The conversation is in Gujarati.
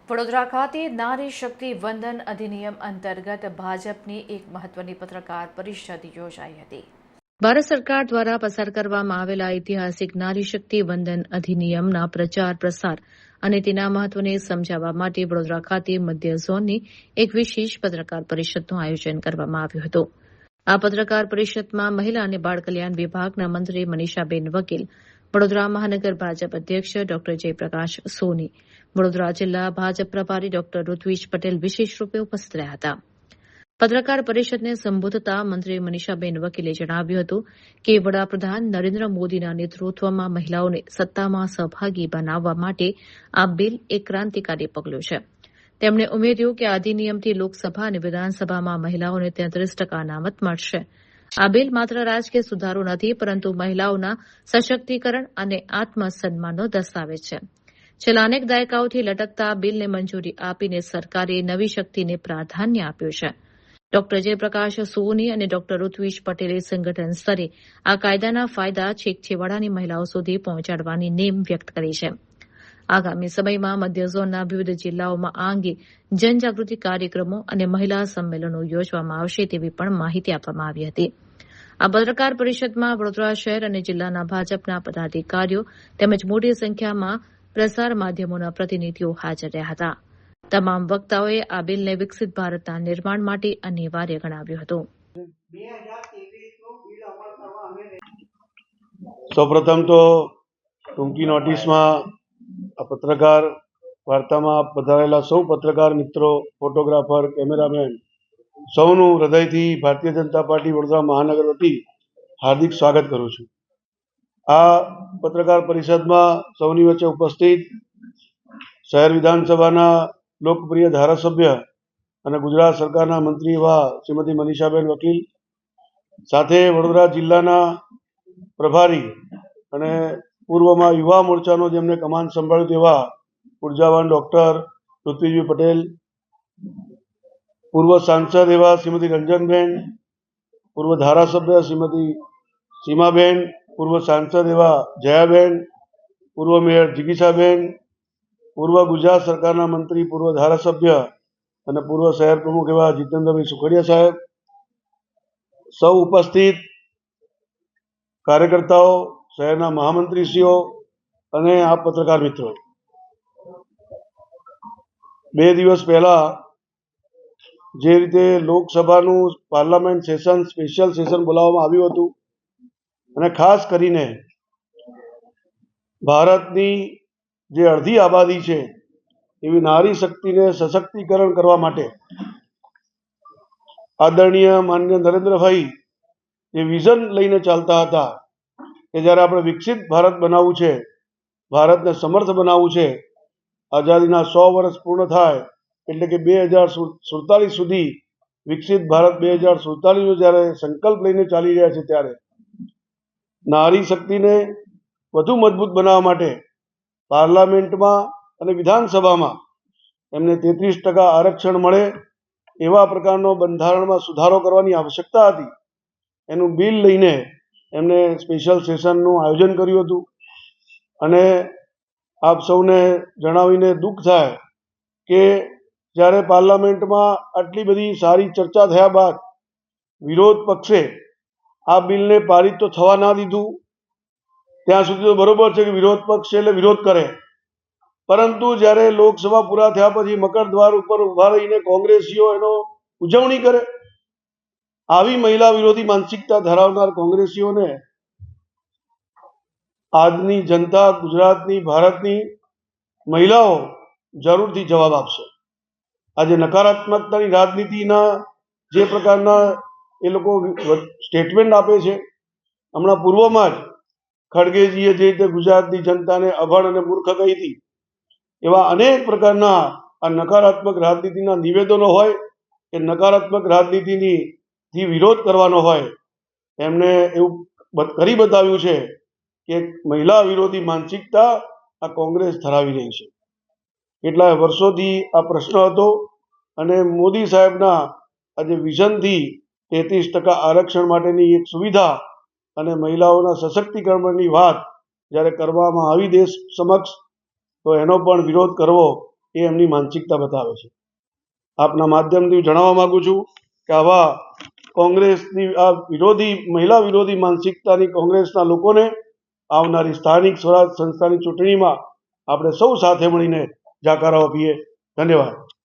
વડોદરા ખાતે નારી શક્તિ વંદન અધિનિયમ અંતર્ગત ભાજપની એક મહત્વની પત્રકાર પરિષદ યોજાઈ હતી। ભારત સરકાર દ્વારા પસાર કરવામાં આવેલા ઐતિહાસિક નારી શક્તિ વંદન અધિનિયમના પ્રચાર પ્રસાર અને તેના મહત્વને સમજાવવા માટે વડોદરા ખાતે મધ્ય ઝોનની એક વિશેષ પત્રકાર પરિષદનું આયોજન કરવામાં આવ્યું હતું। આ પત્રકાર પરિષદમાં મહિલા અને બાળ કલ્યાણ વિભાગના મંત્રી મનીષાબેન વકીલ, વડોદરા મહાનગર ભાજપ અધ્યક્ષ ડોક્ટર જયપ્રકાશ સોની, વડોદરા જિલ્લા ભાજપ પ્રભારી ડોક્ટર ઋત્વિજ પટેલ વિશેષ રૂપે ઉપસ્થિત રહ્યા હતા। પત્રકાર પરિષદને સંબોધતા મંત્રી મનીષાબેન વકીલે જણાવ્યું હતું કે વડાપ્રધાન નરેન્દ્ર મોદીના નેતૃત્વમાં મહિલાઓને સત્તામાં સહભાગી બનાવવા માટે આ બિલ એક ક્રાંતિકારી પગલું છે। તેમણે ઉમેર્યું કે આ અધિનિયમથી લોકસભા અને વિધાનસભામાં મહિલાઓને 33% અનામત મળશે। આ બિલ માત્ર રાજકીય સુધારો નથી, પરંતુ મહિલાઓના સશક્તિકરણ અને આત્મસન્માનનો દસ્તાવેજ છે। છેલ્લા અનેક દાયકાઓથી લટકતા આ બિલને મંજૂરી આપીને સરકારે નવી શક્તિને પ્રાધાન્ય આપ્યું છે। ડોક્ટર જયપ્રકાશ સોની અને ડોક્ટર ઋત્વિજ પટેલે સંગઠન સ્તરે આ કાયદાના ફાયદા છેક છેવાડાની મહિલાઓ સુધી પહોંચાડવાની નેમ વ્યક્ત કરી છે। આગામી સમયમાં મધ્ય ઝોનના વિવિધ જિલ્લાઓમાં આ અંગે જનજાગૃતિ કાર્યક્રમો અને મહિલા સંમેલનો યોજવામાં આવશે તેવી પણ માહિતી આપવામાં આવી હતી। આ પત્રકાર પરિષદમાં વડોદરા શહેર અને જિલ્લાના ભાજપના પદાધિકારીઓ તેમજ મોટી સંખ્યામાં પ્રસાર માધ્યમોના પ્રતિનિધિઓ હાજર રહ્યા હતા। તમામ વક્તાઓએ આ બિલને વિકસિત ભારતના નિર્માણ માટે અનિવાર્ય ગણાવ્યું હતું। સૌપ્રથમ તો ટૂંકી નોટિસમાં આ પત્રકાર વાર્તામાં પધારેલા સૌ પત્રકાર મિત્રો, ફોટોગ્રાફર, કેમેરામેન સૌનું હૃદયથી ભારતીય જનતા પાર્ટી વડોદરા મહાનગર વતી હાર્દિક સ્વાગત કરું છું। આ પત્રકાર પરિષદમાં સૌની વચ્ચે ઉપસ્થિત શહેર વિધાનસભાના લોકપ્રિય ધારાસભ્ય અને ગુજરાત સરકારના મંત્રી એવા શ્રીમતી મનીષાબેન વકીલ, સાથે વડોદરા જિલ્લાના પ્રભારી અને પૂર્વમાં યુવા મોરચાનો જેમને કમાન સંભાળ્યું તેવા ઉર્જાવાન ડોક્ટર ઋત્વિજ પટેલ, પૂર્વ સાંસદ એવા શ્રીમતી રંજનબેન, પૂર્વ ધારાસભ્ય શ્રીમતી સીમાબેન, પૂર્વ સાંસદ એવા જયાબેન, પૂર્વ મેયર જિગીશાબેન, પૂર્વ ગુજરાત સરકારના મંત્રી, પૂર્વ ધારાસભ્ય અને પૂર્વ શહેર પ્રમુખ એવા જીતેન્દ્રભાઈ સુખડિયા સાહેબ, સૌ ઉપસ્થિત કાર્યકર્તાઓ, શહેરના મહામંત્રીશ્રીઓ અને આ પત્રકાર મિત્રો, 2 દિવસ પહેલા જે રીતે લોકસભાનું પાર્લામેન્ટ સેશન, સ્પેશિયલ સેશન બોલાવવામાં આવ્યું હતું અને ખાસ કરીને ભારતની જે અડધી આબાદી છે એવી નારી શક્તિને સશક્તિકરણ કરવા માટે આદરણીય માનનીય નરેન્દ્રભાઈ જે વિઝન લઈને ચાલતા હતા કે જ્યારે આપણે વિકસિત ભારત બનાવવું છે, ભારતને સમર્થ બનાવવું છે, આઝાદીના 100 વર્ષ પૂર્ણ થાય એટલે કે 2047 સુધી વિકસિત ભારત 2047નો જ્યારે સંકલ્પ લઈને ચાલી રહ્યા છે, ત્યારે નારી શક્તિને વધુ મજબૂત બનાવવા માટે પાર્લામેન્ટમાં અને વિધાનસભામાં એમને 33% આરક્ષણ મળે એવા પ્રકારનો બંધારણમાં સુધારો કરવાની આવશ્યકતા હતી। એનું બિલ લઈને એમને સ્પેશિયલ સેશનનું આયોજન કર્યું હતું અને આપ સૌને જણાવીને દુઃખ થાય કે જ્યારે પાર્લામેન્ટમાં આટલી બધી સારી ચર્ચા થયા બાદ વિરોધ પક્ષે આ બિલને પારિત તો થવા ના દીધું। ત્યાં સુધી તો બરોબર છે કે વિરોધ પક્ષ છે એટલે વિરોધ કરે, પરંતુ જ્યારે લોકસભા પૂરા થયા પછી મકર દ્વાર ઉપર ઉભા રહીને કોંગ્રેસીઓ એનો ઉજવણી કરે, આવી મહિલા વિરોધી માનસિકતા ધરાવનાર કોંગ્રેસીઓને આજની જનતા, ગુજરાતની, ભારતની મહિલાઓ જરૂરથી જવાબ આપશે। આજે નકારાત્મકતાની રાજનીતિના જે પ્રકારના એ લોકો સ્ટેટમેન્ટ આપે છે, હમણાં પૂર્વમાં જ ખડગેજીએ જે રીતે ગુજરાતની જનતાને અભણ અને મૂર્ખ કહી હતી, એવા અનેક પ્રકારના આ નકારાત્મક રાજનીતિના નિવેદનો હોય કે નકારાત્મક રાજનીતિથી વિરોધ કરવાનો હોય, એમને એવું કરી બતાવ્યું છે કે મહિલા વિરોધી માનસિકતા આ કોંગ્રેસ ધરાવી રહી છે। કેટલાય વર્ષોથી આ પ્રશ્ન હતો અને મોદી સાહેબના આજે વિઝનથી 33% આરક્ષણ માટેની એક સુવિધા અને મહિલાઓના સશક્તિકરણની વાત જ્યારે કરવામાં આવી દેશ સમક્ષ, તો એનો પણ વિરોધ કરવો એ એમની માનસિકતા બતાવે છે. આપના માધ્યમથી જણાવવા માંગુ છું કે આવા કોંગ્રેસની આ મહિલા વિરોધી માનસિકતાની કોંગ્રેસના લોકોને આવનારી સ્થાનિક સ્વરાજ સંસ્થાની ચૂંટણીમાં આપણે સૌ સાથે મળીને જાકારો આપીએ. ધન્યવાદ.